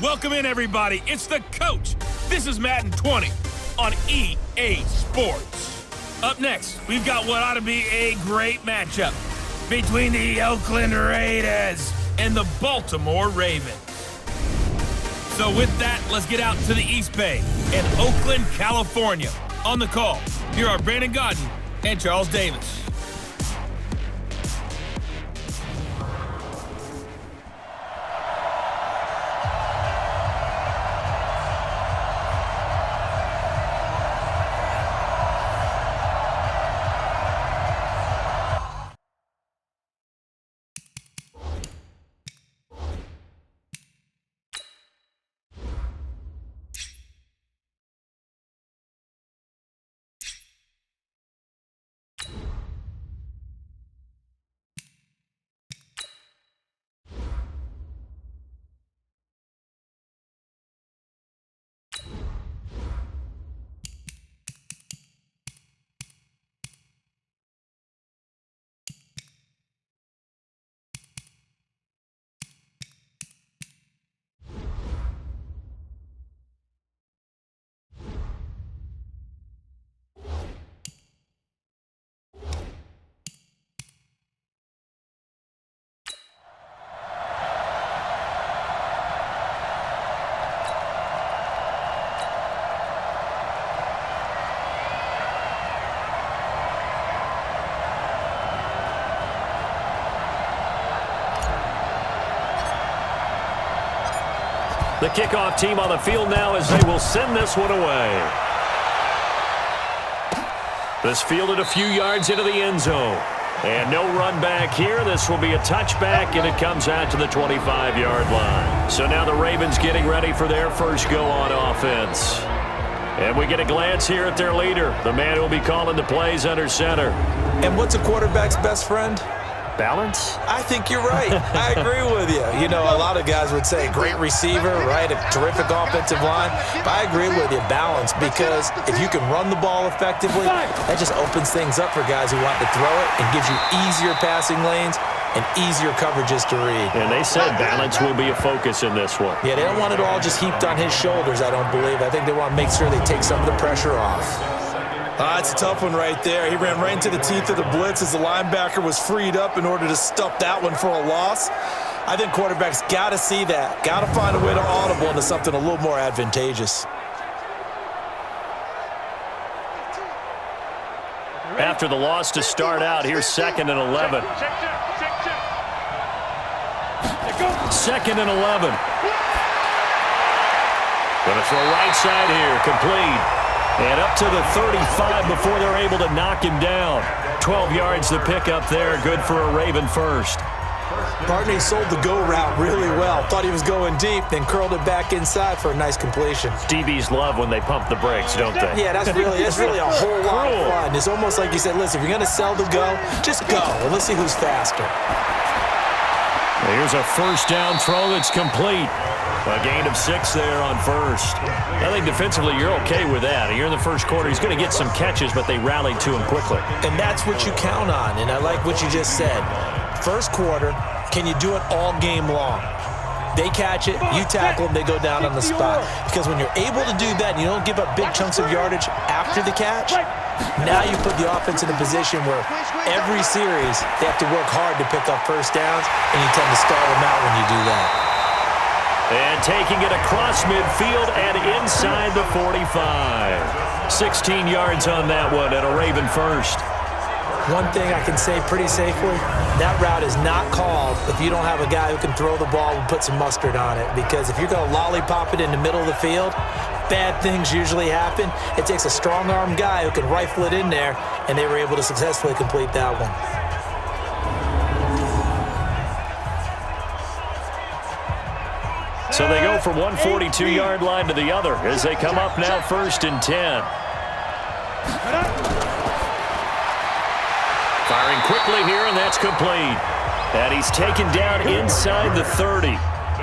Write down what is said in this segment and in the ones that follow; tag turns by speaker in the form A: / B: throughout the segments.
A: Welcome in, everybody. It's the coach. This is Madden 20 on EA Sports. Up next, we've got what ought to be a great matchup between the Oakland Raiders and the Baltimore Ravens. So with that, let's get out to the East Bay in Oakland, California. On the call, here are Brandon Godden and Charles Davis.
B: The kickoff team on the field now as they will send this one away. This fielded a few yards into the end zone. And no run back here. This will be a touchback, and it comes out to the 25-yard line. So now the Ravens getting ready for their first go on offense. And we get a glance here at their leader, the man who will be calling the plays under center.
C: And what's a quarterback's best friend?
B: Balance?
C: I think you're right. I agree with you. You know, a lot of guys would say great receiver, right? A terrific offensive line. But I agree with you, balance, because if you can run the ball effectively, that just opens things up for guys who want to throw it and gives you easier passing lanes and easier coverages to read.
B: And they said balance will be a focus in this one.
C: Yeah, they don't want it all just heaped on his shoulders, I don't believe. I think they want to make sure they take some of the pressure off.
D: It's a tough one right there. He ran right into the teeth of the blitz as the linebacker was freed up in order to stuff that one for a loss. I think quarterbacks got to see that. Got to find a way to audible into something a little more advantageous.
B: After the loss to start out, here's 2nd and 11. 2nd and 11. Going to throw right side here, complete. And up to the 35 before they're able to knock him down. 12 yards to pick up there. Good for a Raven first.
C: Barney sold the go route really well. Thought he was going deep, then curled it back inside for a nice completion.
B: DBs love when they pump the brakes, don't they?
C: Yeah, that's really a whole lot of fun. It's almost like you said, listen, if you're going to sell the go, just go. And let's see who's faster.
B: Here's a first down throw that's complete. A gain of 6 there on first. I think defensively you're okay with that. Here in the first quarter, he's going to get some catches, but they rallied to him quickly.
C: And that's what you count on, and I like what you just said. First quarter, can you do it all game long? They catch it, you tackle them, they go down on the spot. Because when you're able to do that and you don't give up big chunks of yardage after the catch, now you put the offense in a position where every series they have to work hard to pick up first downs, and you tend to stall them out when you do that.
B: And taking it across midfield and inside the 45. 16 yards on that one and a Raven first.
C: One thing I can say pretty safely, that route is not called if you don't have a guy who can throw the ball and put some mustard on it. Because if you're going to lollipop it in the middle of the field, bad things usually happen. It takes a strong-arm guy who can rifle it in there, and they were able to successfully complete that one.
B: So they go from one 42-yard line to the other as they come up now 1st and 10. Firing quickly here, and that's complete. And he's taken down inside the 30.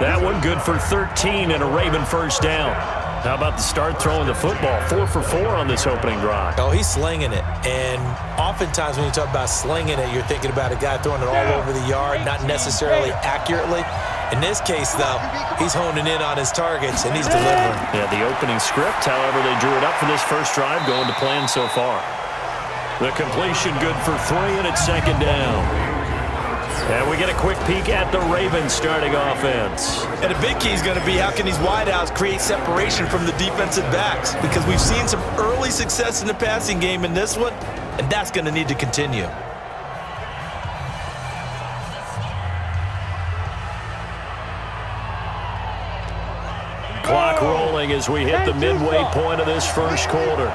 B: That one good for 13 and a Raven first down. How about the start throwing the football? 4 for 4 on this opening drive.
C: Oh, he's slinging it. And oftentimes when you talk about slinging it, you're thinking about a guy throwing it all over the yard, not necessarily accurately. In this case, though, he's honing in on his targets, and he's delivering.
B: Yeah, the opening script, however, they drew it up for this first drive, going to plan so far. The completion good for 3, and it's second down. And we get a quick peek at the Ravens starting offense.
D: And the big key is going to be how can these wideouts create separation from the defensive backs, because we've seen some early success in the passing game in this one, and that's going to need to continue.
B: Clock rolling as we hit the midway point of this first quarter.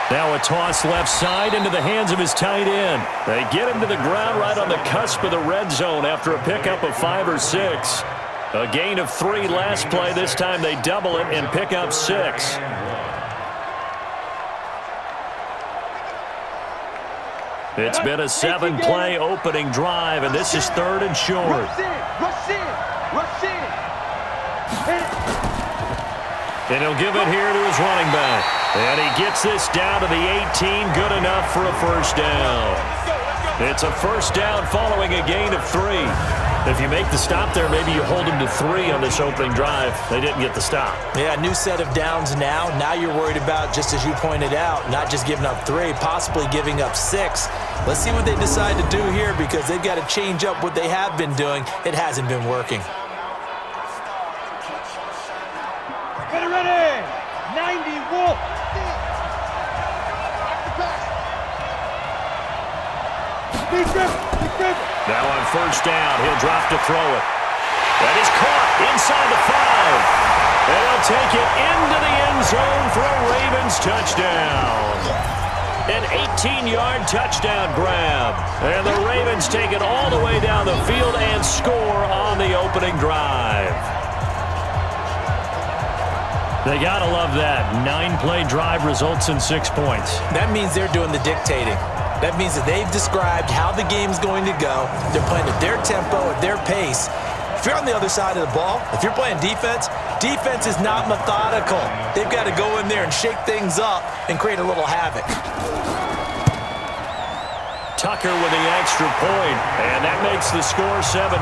B: Now a toss left side into the hands of his tight end. They get him to the ground right on the cusp of the red zone after a pickup of 5 or 6. A gain of 3 last play. This time they double it and pick up 6. It's been a 7-play opening drive, and this is 3rd and short.
E: Rush in.
B: And he'll give it here to his running back. And he gets this down to the 18, good enough for a first down. It's a first down following a gain of 3. If you make the stop there, maybe you hold them to 3 on this opening drive. They didn't get the stop.
C: Yeah, new set of downs now. Now you're worried about, just as you pointed out, not just giving up 3, possibly giving up 6. Let's see what they decide to do here, because they've got to change up what they have been doing. It hasn't been working.
E: Ready. 90 Wolf.
B: Now on first down, he'll drop to throw it. That is caught inside the 5. And he'll take it into the end zone for a Ravens touchdown. An 18-yard touchdown grab. And the Ravens take it all the way down the field and score on the opening drive. They got to love that. 9-play drive results in 6 points.
C: That means they're doing the dictating. That means that they've described how the game's going to go. They're playing at their tempo, at their pace. If you're on the other side of the ball, if you're playing defense, defense is not methodical. They've got to go in there and shake things up and create a little havoc.
B: Tucker with the extra point, and that makes the score 7-0.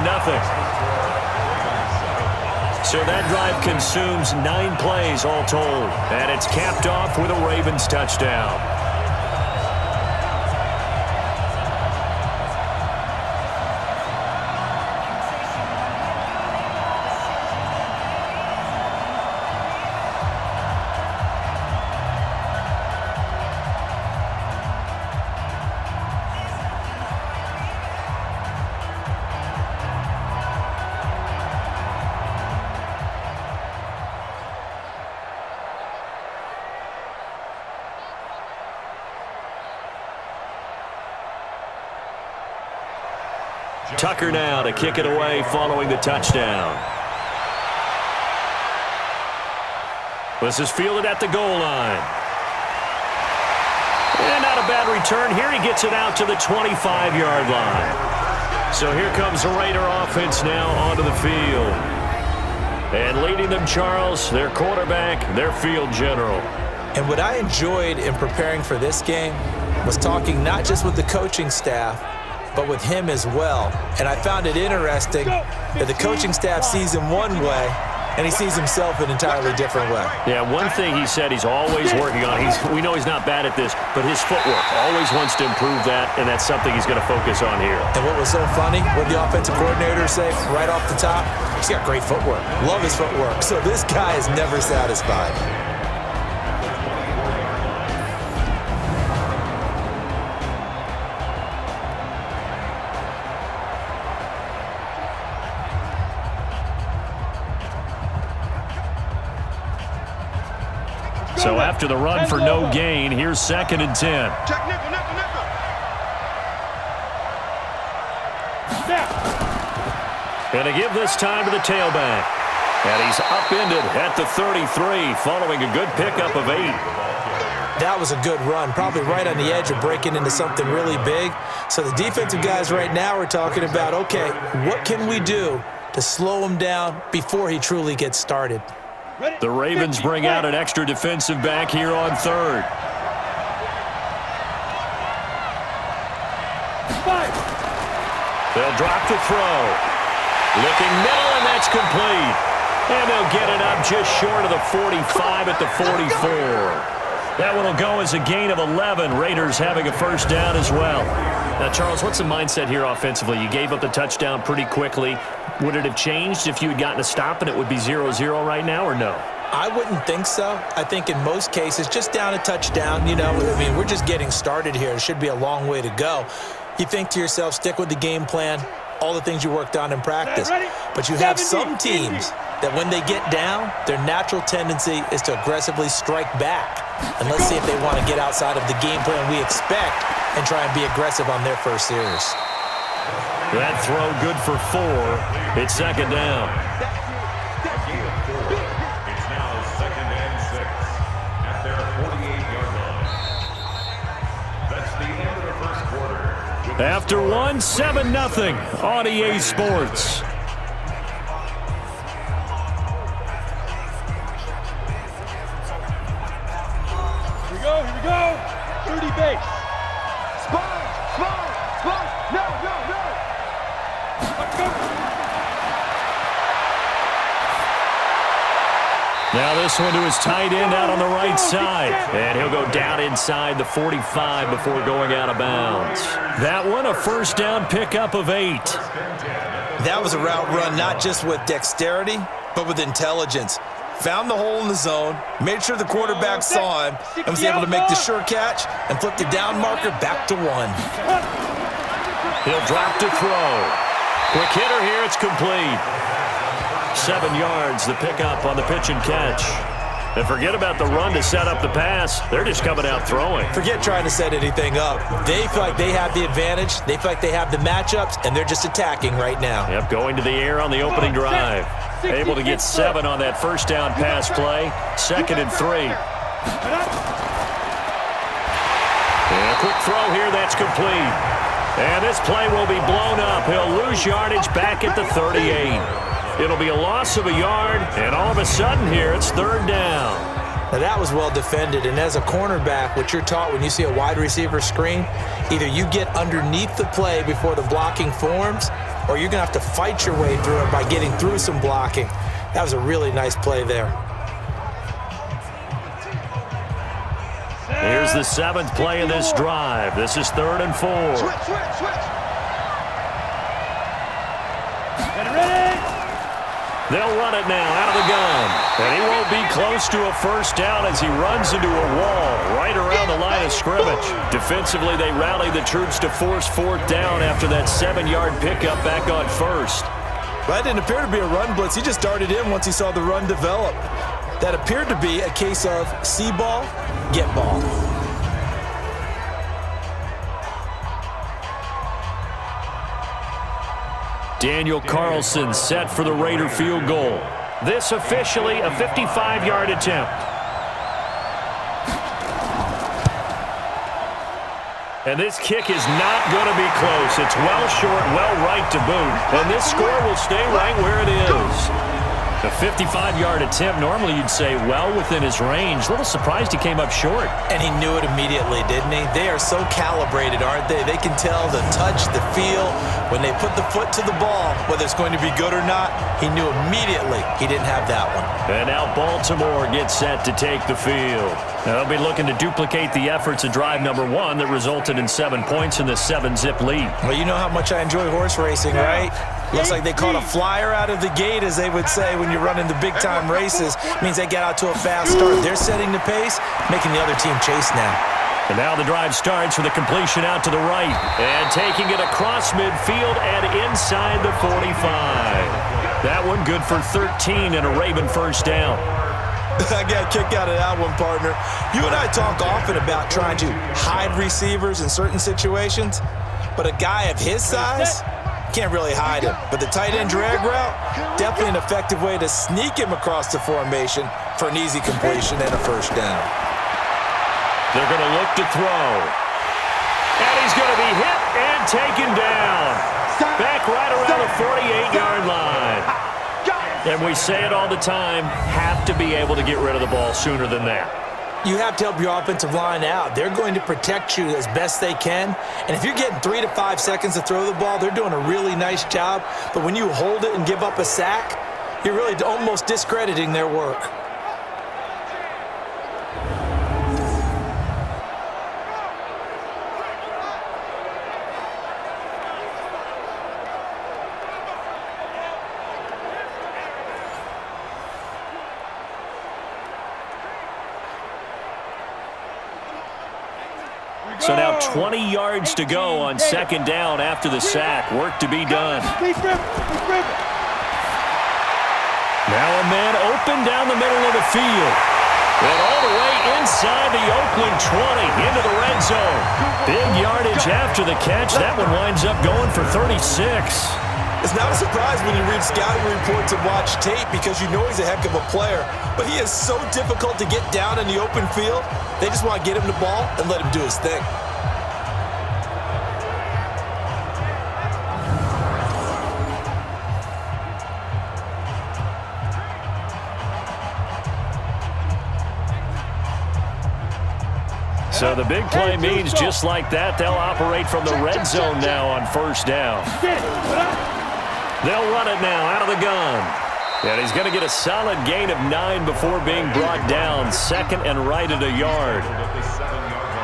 B: So that drive consumes 9 plays all told, and it's capped off with a Ravens touchdown. Tucker now to kick it away following the touchdown. This is fielded at the goal line. And not a bad return here. He gets it out to the 25-yard line. So here comes the Raider offense now onto the field. And leading them, Charles, their quarterback, their field general.
C: And what I enjoyed in preparing for this game was talking not just with the coaching staff, but with him as well. And I found it interesting that the coaching staff sees him one way, and he sees himself an entirely different way.
B: Yeah, one thing he said he's always working on, we know he's not bad at this, but his footwork, always wants to improve that, and that's something he's going to focus on here.
C: And what was so funny, what the offensive coordinator say right off the top, he's got great footwork. Love his footwork. So this guy is never satisfied.
B: So after the run for no gain, here's 2nd and 10.
E: Check nickel.
B: And to give this time to the tailback. And he's upended at the 33 following a good pickup of 8.
C: That was a good run, probably right on the edge of breaking into something really big. So the defensive guys right now are talking about, okay, what can we do to slow him down before he truly gets started?
B: The Ravens bring out an extra defensive back here on 3rd. They'll drop the throw. Looking middle, and that's complete. And they'll get it up just short of the 45 at the 44. That one will go as a gain of 11. Raiders having a first down as well. Now, Charles, what's the mindset here offensively? You gave up the touchdown pretty quickly. Would it have changed if you had gotten a stop and it would be 0-0 right now, or no?
C: I wouldn't think so. I think in most cases, just down a touchdown, you know, I mean, we're just getting started here. It should be a long way to go. You think to yourself, stick with the game plan, all the things you worked on in practice. But you have some teams that when they get down, their natural tendency is to aggressively strike back. And let's see if they want to get outside of the game plan we expect and try and be aggressive on their first series.
B: That throw good for 4. It's second down.
F: It's now 2nd and 6 at their 48-yard line. That's the end of the first quarter.
B: After 1, 7-0 on EA Sports.
E: Here we go. 30 base. Spine. No. Let's go.
B: Now this one to his tight end out on the right side. And he'll go down inside the 45 before going out of bounds. That one, a first down pickup of 8.
D: That was a route run not just with dexterity, but with intelligence. Found the hole in the zone, made sure the quarterback saw him, and was able to make the sure catch and flip the down marker back to 1.
B: He'll drop to throw. Quick hitter here, it's complete. 7 yards, the pickup on the pitch and catch. And forget about the run to set up the pass. They're just coming out throwing.
D: Forget trying to set anything up. They feel like they have the advantage. They feel like they have the matchups, and they're just attacking right now.
B: Yep, going to the air on the opening drive. Able to get 7 on that first down pass play. 2nd and 3. And a quick throw here, that's complete. And this play will be blown up. He'll lose yardage back at the 38. It'll be a loss of a yard, and all of a sudden here, it's 3rd down.
C: Now that was well defended, and as a cornerback, what you're taught when you see a wide receiver screen, either you get underneath the play before the blocking forms, or you're going to have to fight your way through it by getting through some blocking. That was a really nice play there.
B: Here's the 7th play of this drive. This is 3rd and 4.
E: Switch.
B: They'll run it now out of the gun. And he won't be close to a first down as he runs into a wall right around the line of scrimmage. Defensively, they rally the troops to force 4th down after that 7-yard pickup back on 1st.
D: That didn't appear to be a run blitz. He just darted in once he saw the run develop. That appeared to be a case of see ball, get ball.
B: Daniel Carlson set for the Raider field goal. This officially a 55-yard attempt. And this kick is not going to be close. It's well short, well right to boot. And this score will stay right where it is. A 55-yard attempt, normally you'd say well within his range. A little surprised he came up short.
C: And he knew it immediately, didn't he? They are so calibrated, aren't they? They can tell the touch, the feel. When they put the foot to the ball, whether it's going to be good or not, he knew immediately he didn't have that one.
B: And now Baltimore gets set to take the field. Now they'll be looking to duplicate the efforts of drive number 1 that resulted in 7 points in the 7-zip lead.
C: Well, you know how much I enjoy horse racing, right? Looks like they caught a flyer out of the gate, as they would say when you're running the big-time races. It means they get out to a fast start. They're setting the pace, making the other team chase now.
B: And now the drive starts with a completion out to the right. And taking it across midfield and inside the 45. That one good for 13 and a Raven first down.
D: I got a kick out of that one, partner. You and I talk often about trying to hide receivers in certain situations, but a guy of his size can't really hide him. But the tight end drag route, definitely an effective way to sneak him across the formation for an easy completion and a first down.
B: They're going to look to throw. And he's going to be hit and taken down. Back right around the 48-yard line. And we say it all the time, have to be able to get rid of the ball sooner than that.
C: You have to help your offensive line out. They're going to protect you as best they can. And if you're getting 3 to 5 seconds to throw the ball, they're doing a really nice job. But when you hold it and give up a sack, you're really almost discrediting their work.
B: So now 20 yards to go on second down after the sack. Work to be done. Now a man open down the middle of the field. And all the way inside the Oakland 20 into the red zone. Big yardage after the catch. That one winds up going for 36.
D: It's not a surprise when you read scouting reports and watch tape because you know he's a heck of a player. But he is so difficult to get down in the open field. They just want to get him the ball and let him do his thing.
B: So the big play means just like that, they'll operate from the red zone now on first down. They'll run it now out of the gun. And he's going to get a solid gain of 9 before being brought down. Second and right at a yard.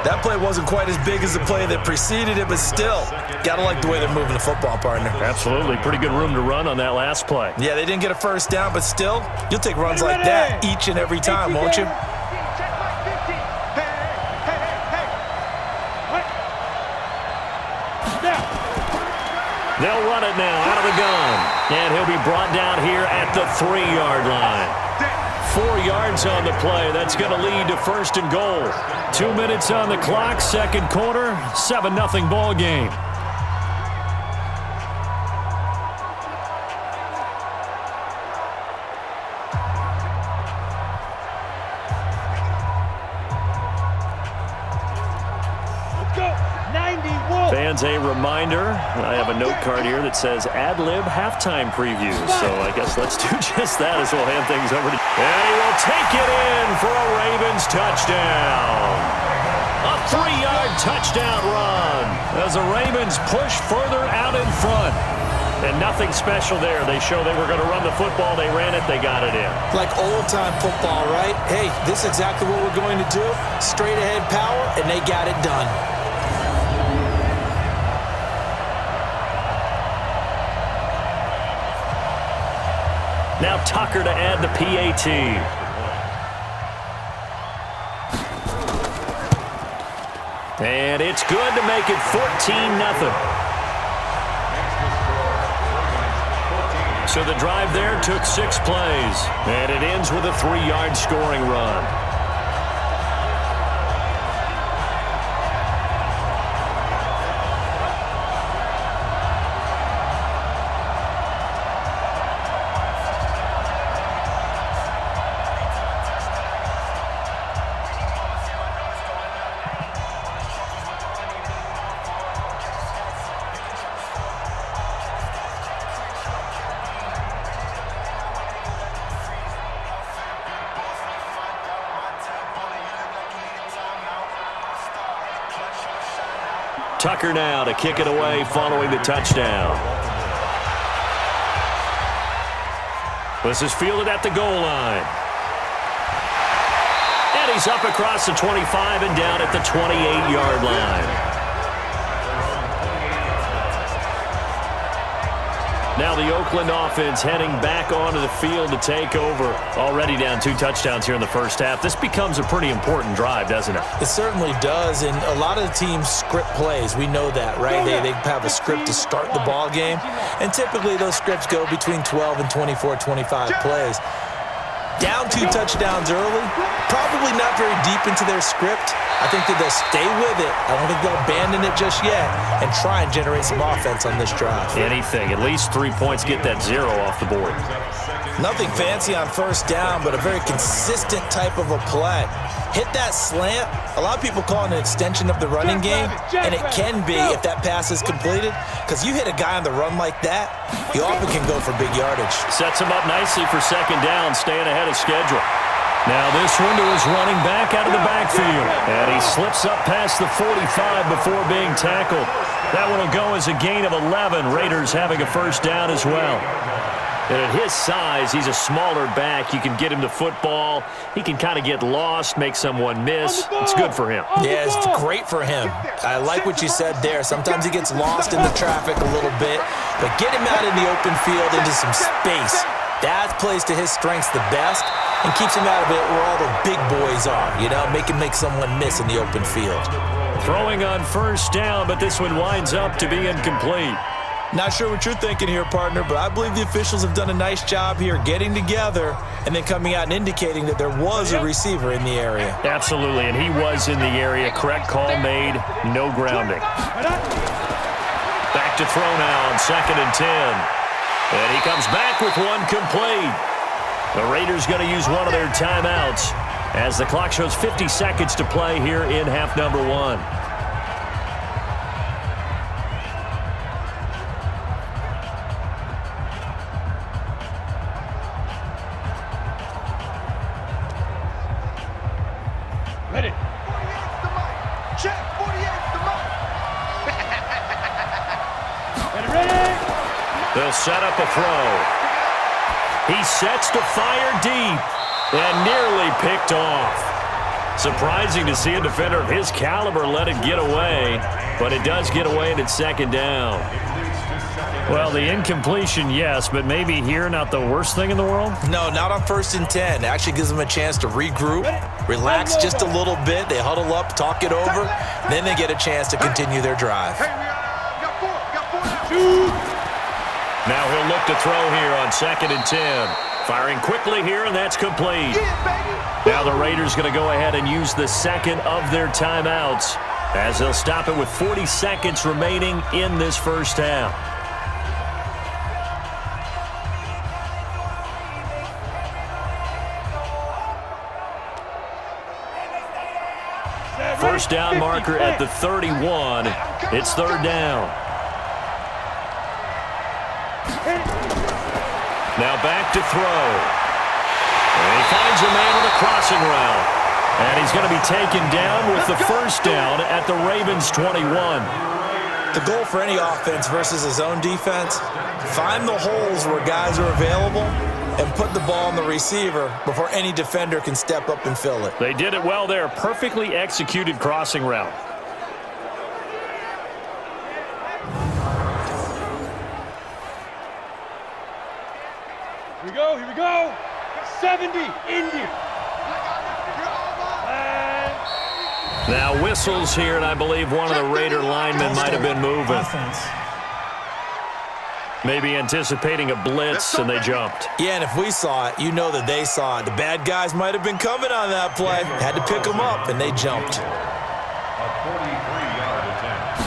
D: That play wasn't quite as big as the play that preceded it, but still, got to like the way they're moving the football, partner.
B: Absolutely. Pretty good room to run on that last play.
D: Yeah, they didn't get a first down, but still, you'll take runs like that each and every time, won't you?
B: They'll run it now out of the gun. And he'll be brought down here at the 3-yard line. 4 yards on the play. That's going to lead to first and goal. 2 minutes on the clock, second quarter, 7-0 ball game. Fans, a reminder, I have a note card here that says ad-lib halftime previews. So I guess let's do just that as we'll hand things over to... And he will take it in for a Ravens touchdown. A 3-yard touchdown run as the Ravens push further out in front. And nothing special there. They show they were going to run the football. They ran it. They got it in.
C: Like old-time football, right? Hey, this is exactly what we're going to do. Straight-ahead power, and they got it done.
B: Now Tucker to add the PAT. And it's good to make it 14-0. So the drive there took 6 plays. And it ends with a 3-yard scoring run. Tucker now to kick it away following the touchdown. This is fielded at the goal line. And he's up across the 25 and down at the 28-yard line. Now the Oakland offense heading back onto the field to take over. Already down 2 touchdowns here in the first half. This becomes a pretty important drive, doesn't it?
C: It certainly does, and a lot of the teams script plays. We know that, right? They have a script to start the ball game, and typically those scripts go between 12 and 24, 25 plays. Down 2 touchdowns early, probably not very deep into their script. I think that they'll stay with it. I don't think they'll abandon it just yet and try and generate some offense on this drive.
B: Anything. At least 3 points, get that 0 off the board.
D: Nothing fancy on first down, but a very consistent type of a play. Hit that slant. A lot of people call it an extension of the running game, and it can be if that pass is completed, because you hit a guy on the run like that, you often can go for big yardage.
B: Sets him up nicely for second down, staying ahead of schedule. Now this one to his running back out of the backfield. And he slips up past the 45 before being tackled. That one will go as a gain of 11. Raiders having a first down as well. And at his size, he's a smaller back. You can get him the football. He can kind of get lost, make someone miss. It's good for him.
C: Yeah, it's great for him. I like what you said there. Sometimes he gets lost in the traffic a little bit, but get him out in the open field into some space. That plays to his strengths the best and keeps him out of it where all the big boys are, you know, make him make someone miss in the open field.
B: Throwing on first down, but this one winds up to be incomplete.
D: Not sure what you're thinking here, partner, but I believe the officials have done a nice job here getting together and then coming out and indicating that there was a receiver in the area.
B: Absolutely, and he was in the area. Correct call made, no grounding. Back to throw now on 2nd and 10. And he comes back with one complete. The Raiders going to use one of their timeouts as the clock shows 50 seconds to play here in half number 1.
E: Ready. 48's the mic. Check. 48's the mic. Ready.
B: They'll set up a throw. He sets to fire deep and nearly picked off. Surprising to see a defender of his caliber let it get away, but it does get away and it's 2nd down. Well, the incompletion, yes, but maybe here not the worst thing in the world?
D: No, not on 1st and 10. It actually gives them a chance to regroup, relax just a little bit. They huddle up, talk it over, then they get a chance to continue their drive.
E: Hey, got four now.
B: Now he'll look to throw here on 2nd and 10. Firing quickly here, and that's complete. Now the Raiders going to go ahead and use the second of their timeouts as they'll stop it with 40 seconds remaining in this first half. First down marker at the 31. It's 3rd down. Now back to throw. And he finds a man on the crossing route. And he's going to be taken down with the first down at the Ravens' 21.
D: The goal for any offense versus his own defense, find the holes where guys are available and put the ball on the receiver before any defender can step up and fill it.
B: They did it well there. Perfectly executed crossing route.
E: Here we go. 70, Indian.
B: Now whistles here, and I believe one of the Raider linemen might have been moving. Maybe anticipating a blitz, and they jumped.
D: Yeah, and if we saw it, you know that they saw it. The bad guys might have been coming on that play. Had to pick them up, and they jumped.
F: A 43-yard attempt.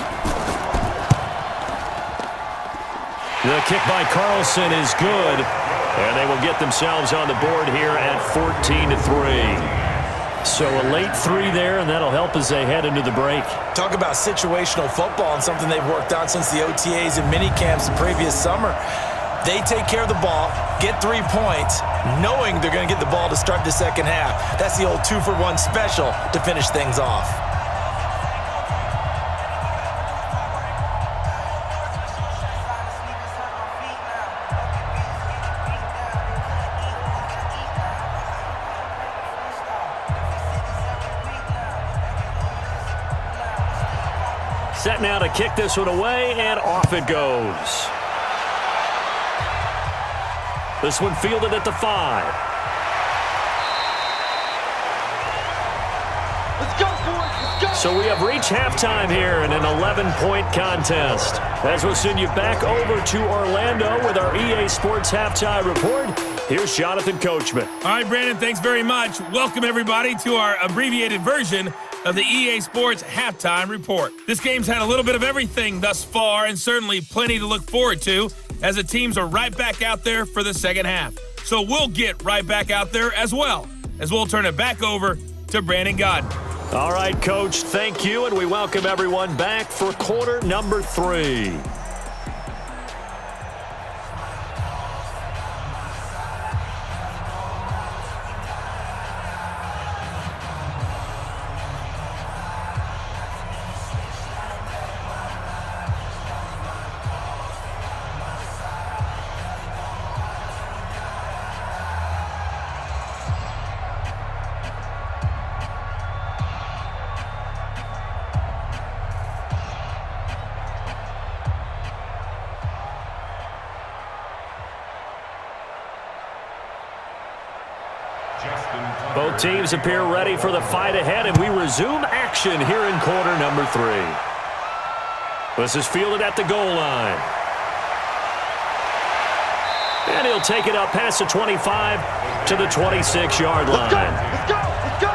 B: The kick by Carlson is good, and they will get themselves on the board here at 14-3. So a late 3 there, and that'll help as they head into the break.
D: Talk about situational football and something they've worked on since the OTAs and mini camps the previous summer. They take care of the ball, get 3 points, knowing they're going to get the ball to start the second half. That's the old 2-for-1 special to finish things off.
B: Set now to kick this one away, and off it goes. This one fielded at the 5.
E: Let's go, boys. Let's go.
B: So we have reached halftime here in an 11-point contest. As we'll send you back over to Orlando with our EA Sports Halftime Report, here's Jonathan Coachman.
A: All right, Brandon, thanks very much. Welcome, everybody, to our abbreviated version of the EA Sports Halftime Report. This game's had a little bit of everything thus far, and certainly plenty to look forward to as the teams are right back out there for the second half. So we'll get right back out there as well, as we'll turn it back over to Brandon Godden.
B: All right, Coach, thank you, and we welcome everyone back for quarter number 3. Both teams appear ready for the fight ahead, and we resume action here in quarter number 3. This is fielded at the goal line. And he'll take it up past the 25 to the 26-yard line.
E: Let's go! Let's go!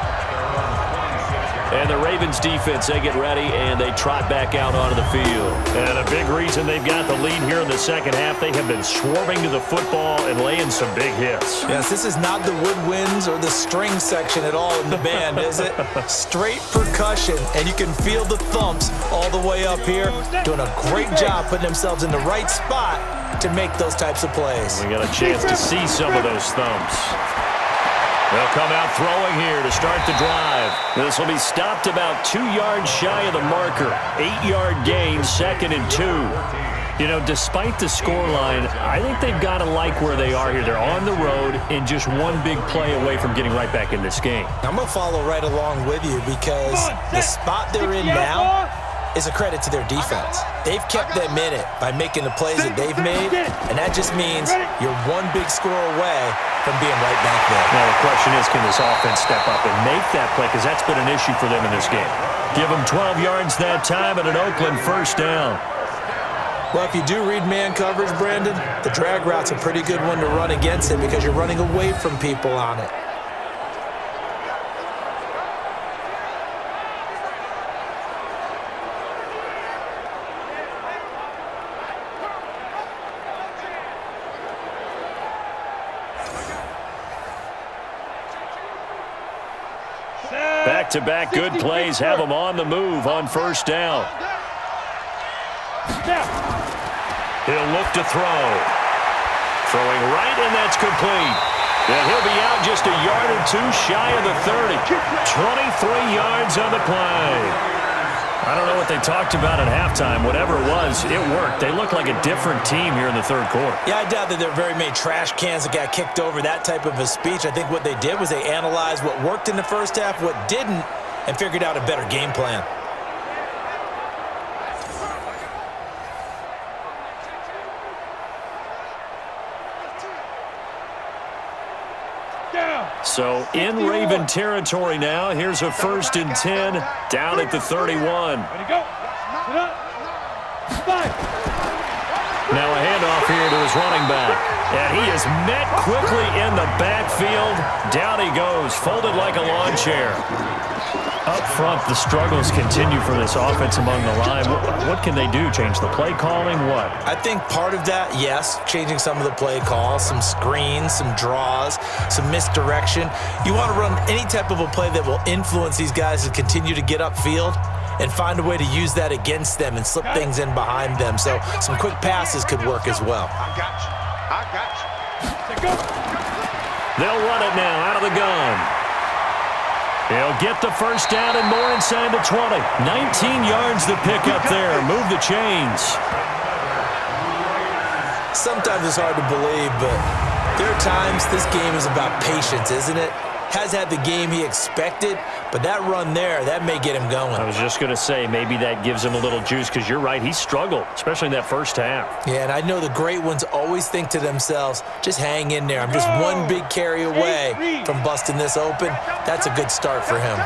B: And the Ravens defense, they get ready, and they trot back out onto the field. And a big reason they've got the lead here in the second half, they have been swarming to the football and laying some big hits.
D: Yes, this is not the woodwinds or the string section at all in the band, is it? Straight percussion, and you can feel the thumps all the way up here. Doing a great job putting themselves in the right spot to make those types of plays.
B: We got a chance to see some of those thumps. They'll come out throwing here to start the drive. This will be stopped about 2 yards shy of the marker. 8-yard gain, 2nd and 2. You know, despite the scoreline, I think they've got to like where they are here. They're on the road and just one big play away from getting right back in this game.
D: I'm going to follow right along with you because the spot they're in now is a credit to their defense. They've kept them in it by making the plays that they've made, and that just means you're one big score away from being right back there.
B: Now, the question is, can this offense step up and make that play? Because that's been an issue for them in this game. Give them 12 yards that time and an Oakland first down.
D: Well, if you do read man coverage, Brandon, the drag route's a pretty good one to run against it because you're running away from people on it.
B: Back-to-back good plays have them on the move on first down. He'll look to throw. Throwing right, and that's complete. And he'll be out just a yard or two shy of the 30. 23 yards on the play. I don't know what they talked about at halftime. Whatever it was, it worked. They look like a different team here in the third quarter.
D: Yeah, I doubt that there are very many trash cans that got kicked over, that type of a speech. I think what they did was they analyzed what worked in the first half, what didn't, and figured out a better game plan.
B: So in Raven territory now. Here's a 1st and 10 down at the 31. Now a handoff here to his running back. And he is met quickly in the backfield. Down he goes, folded like a lawn chair. Up front, the struggles continue for this offense among the line. What can they do? Change the play calling? What?
D: I think part of that, yes, changing some of the play calls, some screens, some draws, some misdirection. You want to run any type of a play that will influence these guys to continue to get upfield and find a way to use that against them and slip things in behind them. So some quick passes could work as well.
E: I got you. I got you.
B: They'll run it now out of the gun. He'll get the first down and more inside the 20. 19 yards to pick up there. Move the chains.
D: Sometimes it's hard to believe, but there are times this game is about patience, isn't it? Has had the game he expected, but that run there, that may get him going.
B: I was just going to say, maybe that gives him a little juice, because you're right, he struggled, especially in that first half.
D: Yeah, and I know the great ones always think to themselves, just hang in there. I'm just one big carry away from busting this open. That's a good start for him.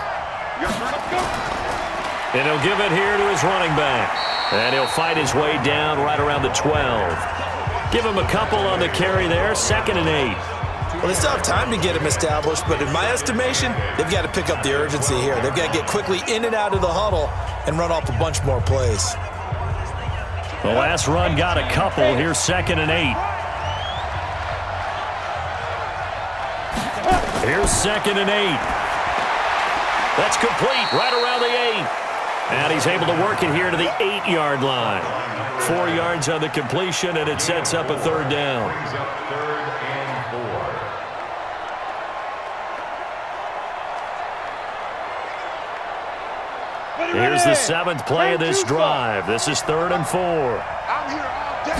B: And he'll give it here to his running back. And he'll fight his way down right around the 12. Give him a couple on the carry there, 2nd and 8.
D: Well, they still have time to get him established, but in my estimation, they've got to pick up the urgency here. They've got to get quickly in and out of the huddle and run off a bunch more plays.
B: The last run got a couple. Here's 2nd and 8. Here's 2nd and 8. That's complete right around the 8. And he's able to work it here to the 8-yard line. 4 yards on the completion, and it sets up a 3rd down. Here's the 7th play of this drive. This is 3rd and 4.
E: I'm here all day.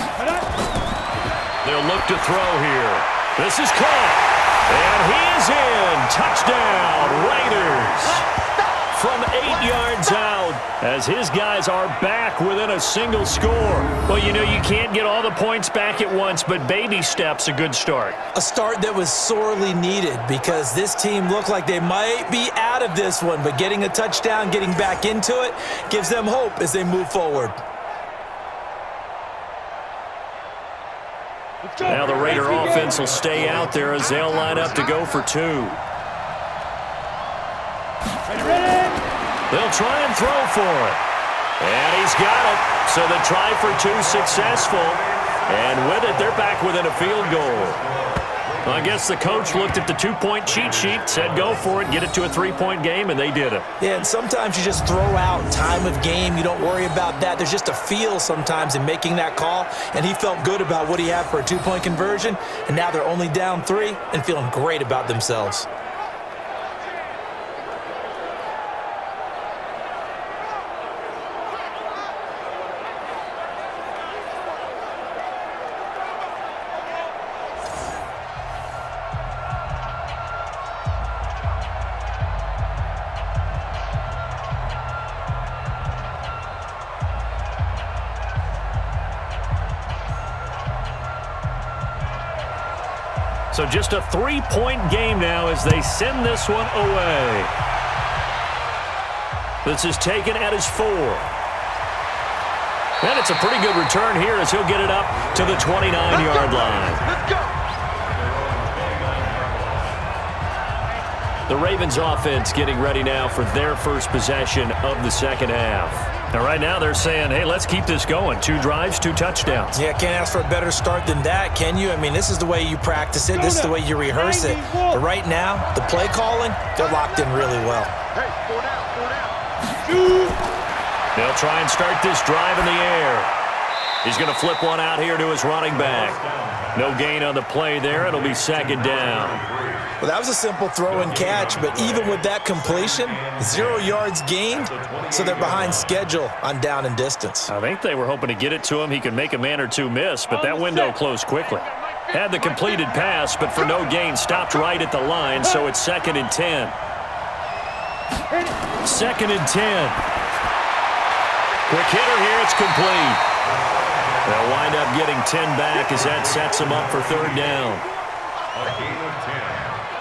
B: They'll look to throw here. This is caught. And he is in. Touchdown, Raiders. from 8 yards out as his guys are back within a single score. Well, you know, you can't get all the points back at once, but baby steps a good start.
C: A start that was sorely needed because this team looked like they might be out of this one, but getting a touchdown, getting back into it, gives them hope as they move forward.
B: Now the Raider offense will stay out there as they'll line up to go for 2. They'll try and throw for it. And he's got it. So the try for 2 successful. And with it, they're back within a field goal. Well, I guess the coach looked at the 2-point cheat sheet, said go for it, get it to a 3-point game, and they did it.
C: Yeah, and sometimes you just throw out time of game. You don't worry about that. There's just a feel sometimes in making that call, and he felt good about what he had for a 2-point conversion, and now they're only down 3 and feeling great about themselves.
B: So just a 3-point game now as they send this one away. This is taken at his 4. And it's a pretty good return here as he'll get it up to the 29-yard line.
E: Let's go.
B: The Ravens offense getting ready now for their first possession of the second half. And right now they're saying, hey, let's keep this going. 2 drives, 2 touchdowns.
C: Yeah, can't ask for a better start than that, can you? I mean, this is the way you practice it. This is the way you rehearse it. But right now, the play calling, they're locked in really well.
E: Hey, 4 down, 4 down.
B: They'll try and start this drive in the air. He's going to flip one out here to his running back. No gain on the play there. It'll be second down.
C: Well, that was a simple throw and catch, but even with that completion, 0 yards gained, so they're behind schedule on down and distance.
B: I think they were hoping to get it to him. He could make a man or 2 miss, but that window closed quickly. Had the completed pass, but for no gain, stopped right at the line, so it's 2nd and 10. 2nd and 10. Quick hitter here, it's complete. They'll wind up getting 10 back as that sets them up for 3rd down.
F: A gain of 10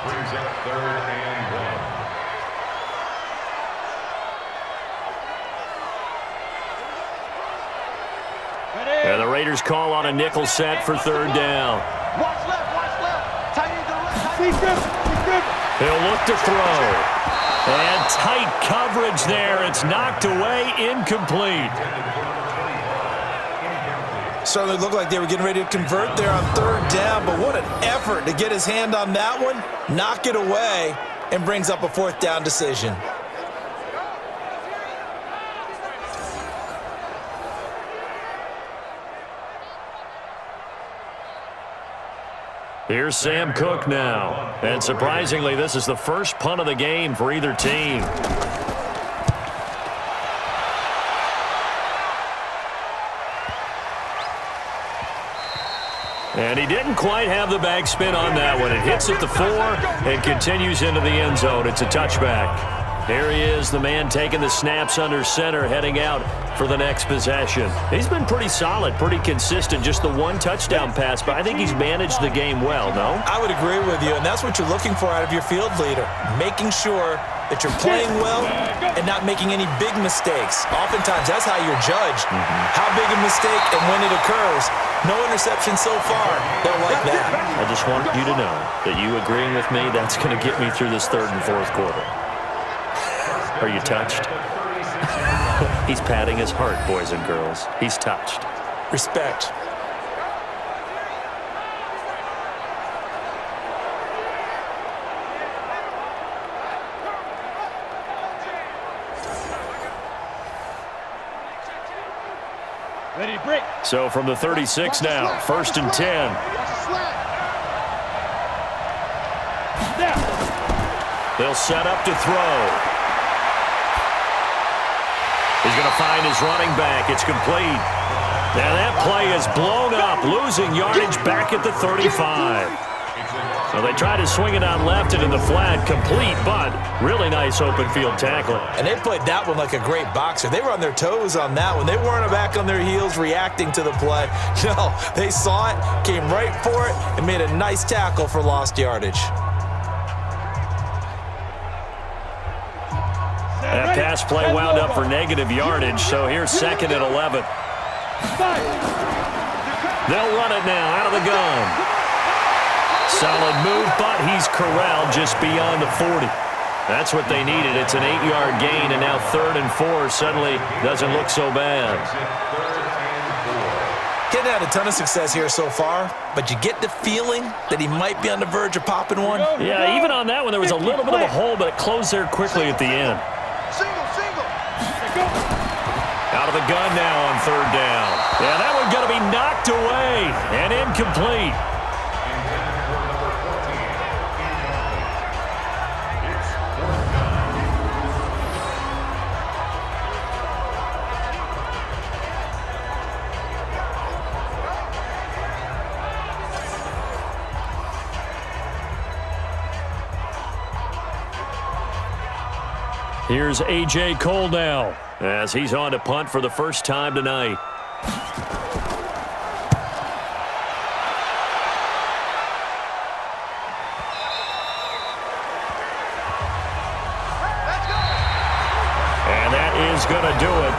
F: brings up 3rd and 1.
B: And the Raiders call on a nickel set for 3rd down.
E: Watch left, tight end to the left.
B: He'll look to throw. And tight coverage there. It's knocked away, incomplete.
C: Certainly looked like they were getting ready to convert there on 3rd down, but what an effort to get his hand on that one, knock it away, and brings up a 4th down decision.
B: Here's Sam Cook now. And surprisingly, this is the first punt of the game for either team. And he didn't quite have the backspin on that one. It hits at the 4 and continues into the end zone. It's a touchback. Here he is, the man taking the snaps under center, heading out for the next possession. He's been pretty solid, pretty consistent, just the 1 touchdown pass, but I think he's managed the game well, no?
C: I would agree with you, and that's what you're looking for out of your field leader, making sure that you're playing well and not making any big mistakes. Oftentimes, that's how you're judged. How big a mistake and when it occurs. No interception so far. Don't like that.
B: I just want you to know that you agreeing with me, that's going to get me through this 3rd and 4th quarter. Are you touched? He's patting his heart, boys and girls. He's touched.
C: Respect.
E: Ready, break.
B: So from the 36 now, 1st and 10. They'll set up to throw. He's going to find his running back. It's complete. Now that play is blown up, losing yardage back at the 35. So they try to swing it on left into the flat, complete, but really nice open field tackling.
C: And they played that one like a great boxer. They were on their toes on that one. They weren't back on their heels reacting to the play. No, they saw it, came right for it, and made a nice tackle for lost yardage.
B: That pass play wound up for negative yardage, so here's 2nd and 11. They'll run it now out of the gun. Solid move, but he's corralled just beyond the 40. That's what they needed. It's an 8-yard gain, and now 3rd and 4 suddenly doesn't look so bad.
C: Getting had a ton of success here so far, but you get the feeling that he might be on the verge of popping one.
B: Yeah, even on that one, there was a little bit of a hole, but it closed there quickly at the end.
E: Single.
B: Out of the gun now on 3rd down. Yeah, that one going to be knocked away and incomplete. Here's A.J. Cole now as he's on to punt for the first time tonight. And that is going to do it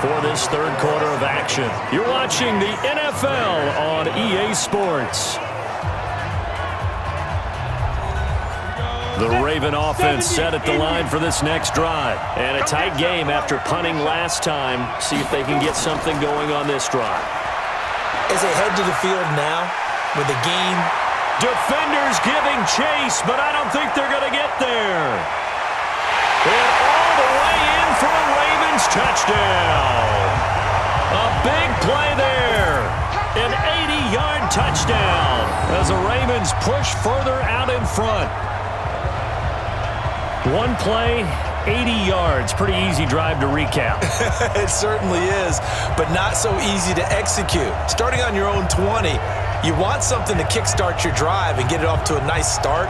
B: for this 3rd quarter of action. You're watching the NFL on EA Sports. The Raven offense set at the line for this next drive. And a tight game after punting last time. See if they can get something going on this drive.
C: As they head to the field now with the game.
B: Defenders giving chase, but I don't think they're going to get there. And all the way in for a Ravens touchdown. A big play there. An 80-yard touchdown as the Ravens push further out in front. One play, 80 yards. Pretty easy drive to recap.
C: It certainly is, but not so easy to execute. Starting on your own 20, you want something to kickstart your drive and get it off to a nice start.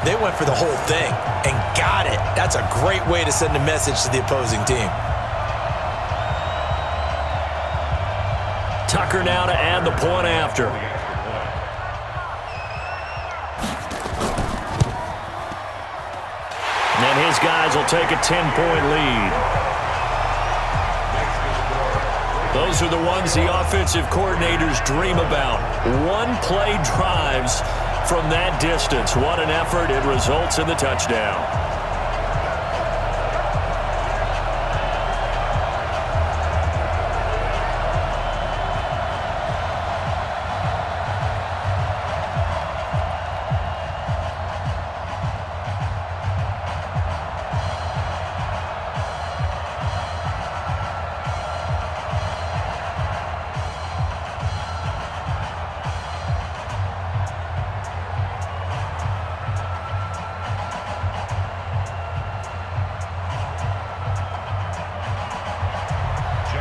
C: They went for the whole thing and got it. That's a great way to send a message to the opposing team.
B: Tucker now to add the point after. And his guys will take a 10-point lead. Those are the ones the offensive coordinators dream about. One-play drives from that distance. What an effort. It results in the touchdown.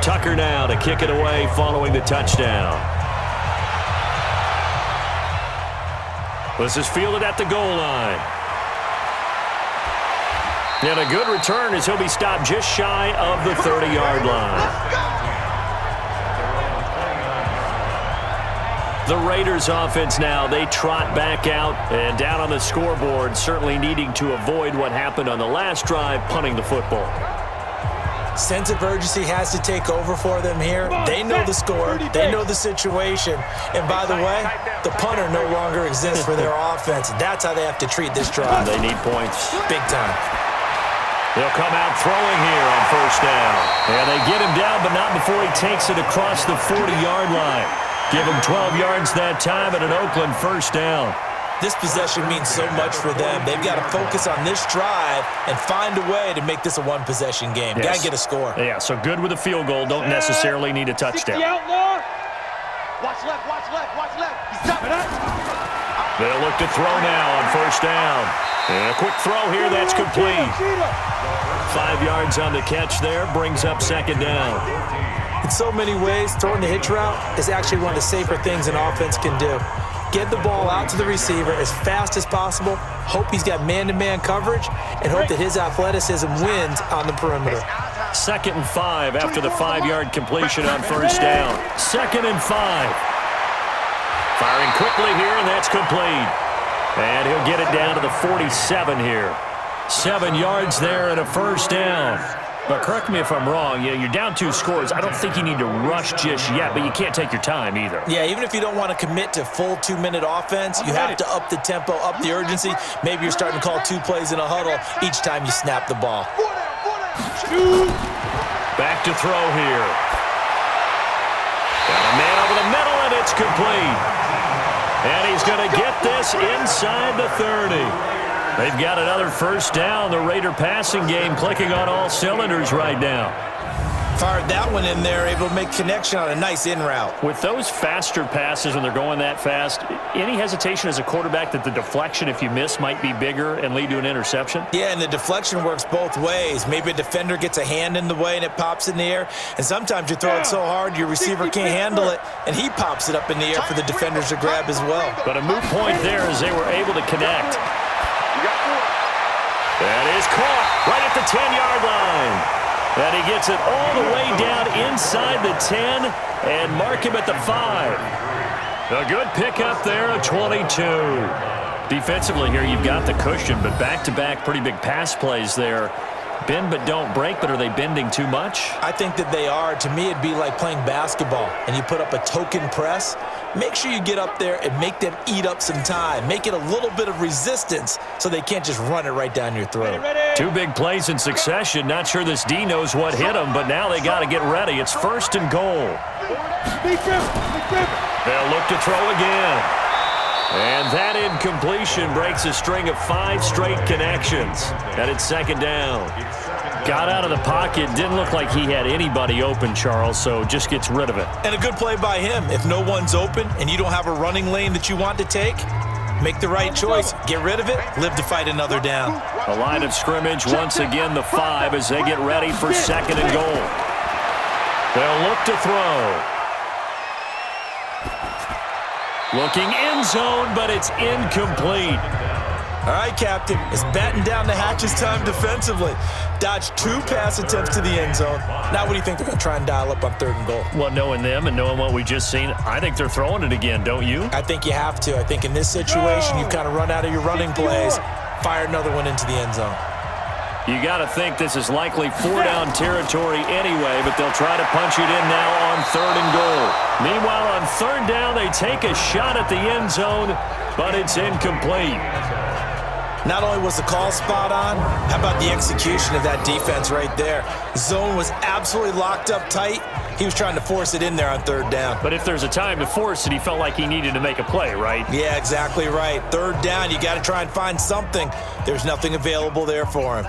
B: Tucker now to kick it away following the touchdown. This is fielded at the goal line. And a good return as he'll be stopped just shy of the 30-yard line. The Raiders offense now, they trot back out and down on the scoreboard, certainly needing to avoid what happened on the last drive, punting the football.
C: Sense of urgency has to take over for them here. They know the score. They know the situation. And by the way, the punter no longer exists for their offense. That's how they have to treat this drive.
B: They need points.
C: Big time.
B: They'll come out throwing here on 1st down. And they get him down, but not before he takes it across the 40-yard line. Give him 12 yards that time and an Oakland 1st down.
C: This possession means so much for them. They've got to focus on this drive and find a way to make this a one-possession game.
B: Yes.
C: Got to get a score.
B: Yeah, so good with a field goal. Don't necessarily need a touchdown.
E: Watch left. He's stopping up.
B: They'll look to throw now on 1st down. And a quick throw here, that's complete. 5 yards on the catch there, brings up 2nd down.
C: In so many ways, throwing the hitch route is actually one of the safer things an offense can do. Get the ball out to the receiver as fast as possible. Hope he's got man-to-man coverage, and hope that his athleticism wins on the perimeter.
B: 2nd and 5 after the 5-yard completion on first down. 2nd and 5. Firing quickly here, and that's complete. And he'll get it down to the 47 here. 7 yards there and a first down. But correct me if I'm wrong, you're down 2 scores. I don't think you need to rush just yet, but you can't take your time either.
C: Yeah, even if you don't want to commit to full 2-minute offense, you have to up the tempo, up the urgency. Maybe you're starting to call 2 plays in a huddle each time you snap the ball.
B: Back to throw here. Got a man over the middle, and it's complete. And he's going to get this inside the 30. They've got another first down. The Raider passing game clicking on all cylinders right now.
C: Fired that one in there, able to make connection on a nice in route.
B: With those faster passes when they're going that fast, any hesitation as a quarterback that the deflection, if you miss, might be bigger and lead to an interception?
C: Yeah, and the deflection works both ways. Maybe a defender gets a hand in the way and it pops in the air, and sometimes you throw it so hard your receiver can't handle it, and he pops it up in the air for the defenders to grab as well.
B: But a moot point there as they were able to connect. That is caught right at the 10-yard line. And he gets it all the way down inside the 10 and mark him at the 5. A good pickup there of 22. Defensively here, you've got the cushion, but back-to-back pretty big pass plays there. Bend but don't break, but are they bending too much?
C: I think that they are. To me, it'd be like playing basketball, and you put up a token press. Make sure you get up there and make them eat up some time. Make it a little bit of resistance so they can't just run it right down your throat.
B: 2 big plays in succession. Not sure this D knows what hit them, but now they got to get ready. It's 1st and goal. They'll look to throw again. And that incompletion breaks a string of 5 straight connections. And it's 2nd down. Got out of the pocket. Didn't look like he had anybody open, Charles, so just gets rid of it.
C: And a good play by him. If no one's open and you don't have a running lane that you want to take, make the right choice. Get rid of it. Live to fight another down.
B: A line of scrimmage, once again the 5 as they get ready for 2nd and goal. They'll look to throw. Looking end zone, but it's incomplete.
C: All right, Captain. It's batten down the hatches time defensively. Dodged 2 pass attempts to the end zone. Now what do you think they're going to try and dial up on 3rd and goal?
B: Well, knowing them and knowing what we just seen, I think they're throwing it again, don't you?
C: I think you have to. I think in this situation, you've kind of run out of your running plays. Fire another one into the end zone.
B: You got to think this is likely 4-down territory anyway, but they'll try to punch it in now on 3rd and goal. Meanwhile, on 3rd down, they take a shot at the end zone, but it's incomplete.
C: Not only was the call spot on, how about the execution of that defense right there? Zone was absolutely locked up tight. He was trying to force it in there on 3rd down.
B: But if there's a time to force it, he felt like he needed to make a play, right?
C: Yeah, exactly right. 3rd down, you got to try and find something. There's nothing available there for him.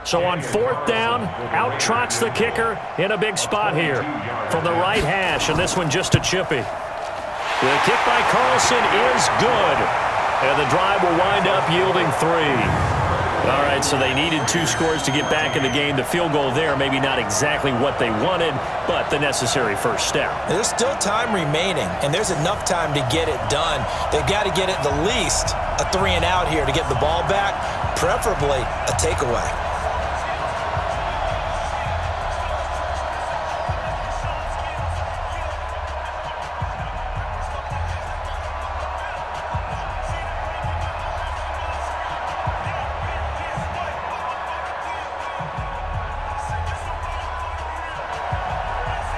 B: So on 4th down, out trots the kicker in a big spot here from the right hash, and this one just a chippy. The kick by Carlson is good, and the drive will wind up yielding 3. All right, so they needed 2 scores to get back in the game. The field goal there, maybe not exactly what they wanted, but the necessary first step.
C: There's still time remaining, and there's enough time to get it done. They've got to get at the least a 3 and out here to get the ball back, preferably a takeaway.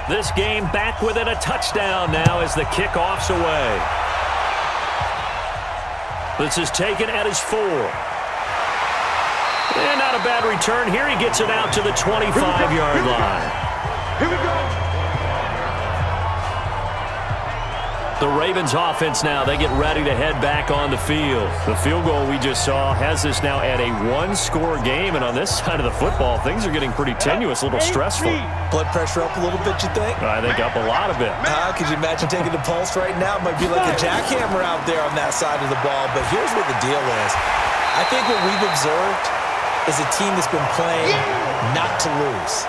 B: This game back within a touchdown now as the kickoff's away. This is taken at his 4. And not a bad return here. He gets it out to the 25-yard line.
E: Here we go.
B: The Ravens offense now, they get ready to head back on the field. The field goal we just saw has this now at a 1-score game, and on this side of the football, things are getting pretty tenuous, a little stressful.
C: Blood pressure up a little bit, you think?
B: I think up a lot of it.
C: Could you imagine taking the pulse right now? It might be like a jackhammer out there on that side of the ball, but here's what the deal is. I think what we've observed is a team that's been playing not to lose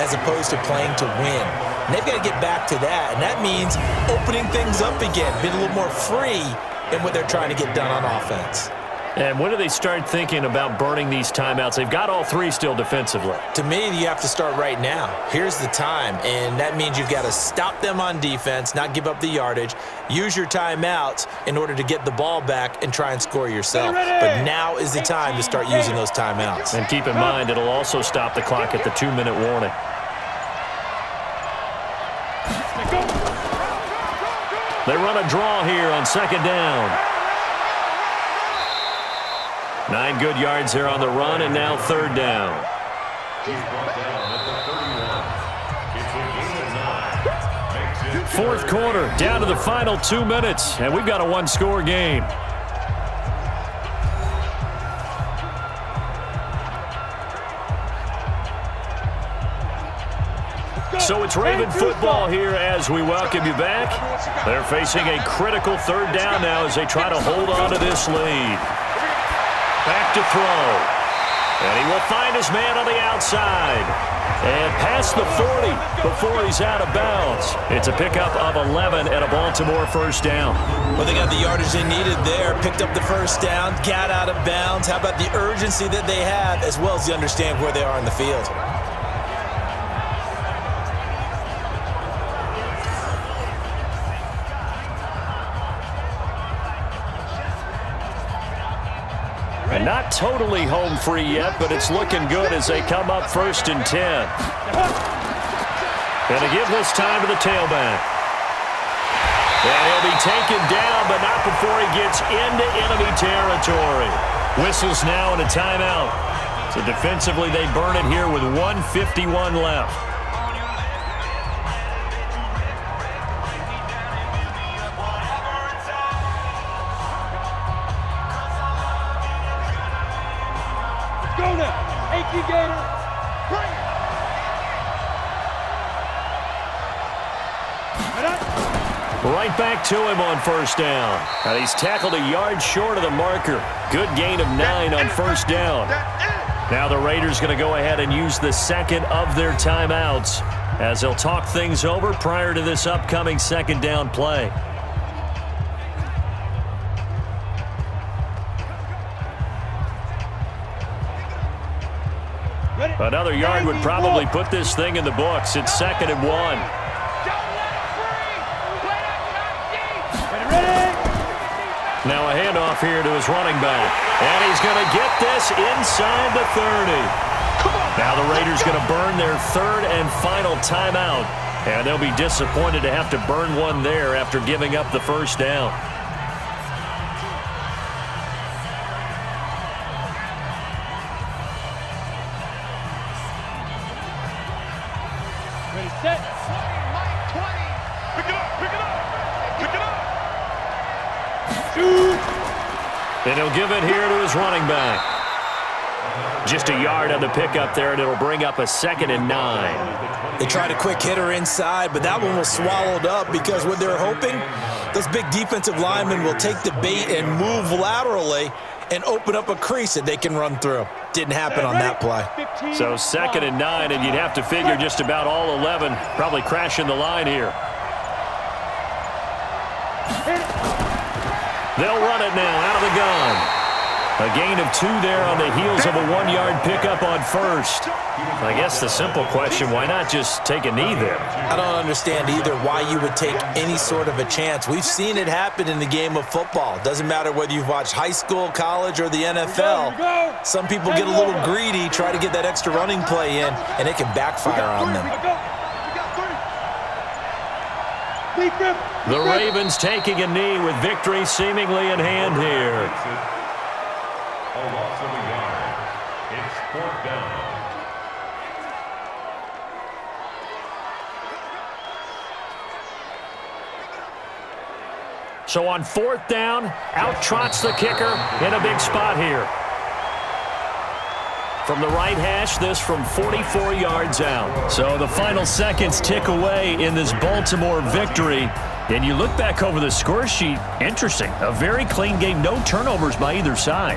C: as opposed to playing to win. And they've got to get back to that, and that means opening things up again, being a little more free in what they're trying to get done on offense.
B: And when do they start thinking about burning these timeouts? They've got all three still defensively.
C: To me, you have to start right now. Here's the time, and that means you've got to stop them on defense, not give up the yardage, use your timeouts in order to get the ball back and try and score yourself. But now is the time to start using those timeouts.
B: And keep in mind, it'll also stop the clock at the 2-minute warning. They run a draw here on second down. 9 good yards there on the run, and now third down.
F: He's brought down at the 31. It's a gain of 9. Makes it
B: Fourth quarter, down to the final 2 minutes, and we've got a one-score game. So it's Raven football here as we welcome you back. They're facing a critical third down now as they try to hold on to this lead. Back to throw. And he will find his man on the outside. And past the 40 before he's out of bounds. It's a pickup of 11 and a Baltimore first down.
C: Well, they got the yardage they needed there, picked up the first down, got out of bounds. How about the urgency that they have, as well as they understand where they are in the field?
B: And not totally home free yet, but it's looking good as they come up 1st and 10. Gonna give this time to the tailback. And he'll be taken down, but not before he gets into enemy territory. Whistles now and a timeout. So defensively, they burn it here with 1:51 left. Right back to him on first down. And he's tackled a yard short of the marker. Good gain of 9 on first down. Now the Raiders going to go ahead and use the second of their timeouts as they'll talk things over prior to this upcoming second down play. Another yard would probably put this thing in the books. It's 2nd and 1. Now a handoff here to his running back. And he's going to get this inside the 30. Now the Raiders going to burn their third and final timeout. And they'll be disappointed to have to burn one there after giving up the first down.
E: Ready, set. 20. Pick it up, pick it up, pick it up.
B: And he'll give it here to his running back. Just a yard on the pickup there, and it'll bring up a 2nd and 9.
C: They tried a quick hitter inside, but that one was swallowed up because what they're hoping, those big defensive linemen will take the bait and move laterally and open up a crease that they can run through. Didn't happen on that play.
B: So 2nd and 9, and you'd have to figure just about all 11 probably crashing the line here. They'll run it now out of the gun. A gain of 2 there on the heels of a 1-yard pickup on first. I guess the simple question, why not just take a knee there?
C: I don't understand either why you would take any sort of a chance. We've seen it happen in the game of football. Doesn't matter whether you've watched high school, college, or the NFL. Some people get a little greedy, try to get that extra running play in, and it can backfire on them.
B: The Ravens taking a knee with victory seemingly in hand here.
F: a loss of a yard. It's 4th down.
B: So on 4th down, out trots the kicker in a big spot here. From the right hash, this from 44 yards out. So the final seconds tick away in this Baltimore victory. And you look back over the score sheet, interesting. A very clean game, no turnovers by either side.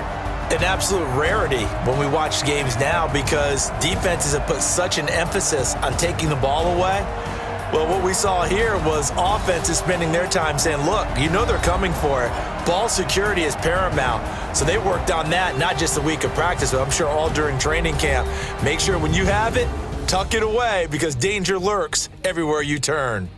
C: An absolute rarity when we watch games now because defenses have put such an emphasis on taking the ball away.
D: Well, what we saw here was offenses spending their time saying, look, you know they're coming for it. Ball security is paramount. So they worked on that, not just a week of practice, but I'm sure all during training camp. Make sure when you have it, tuck it away because danger lurks everywhere you turn.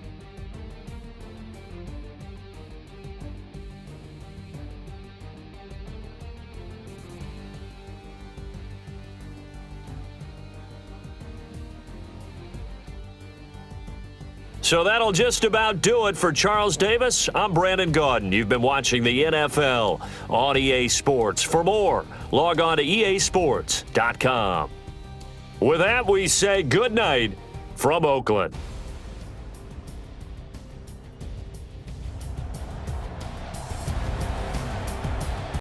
B: So that'll just about do it for Charles Davis. I'm Brandon Gaudin. You've been watching the NFL on EA Sports. For more, log on to easports.com. With that, we say good night from Oakland.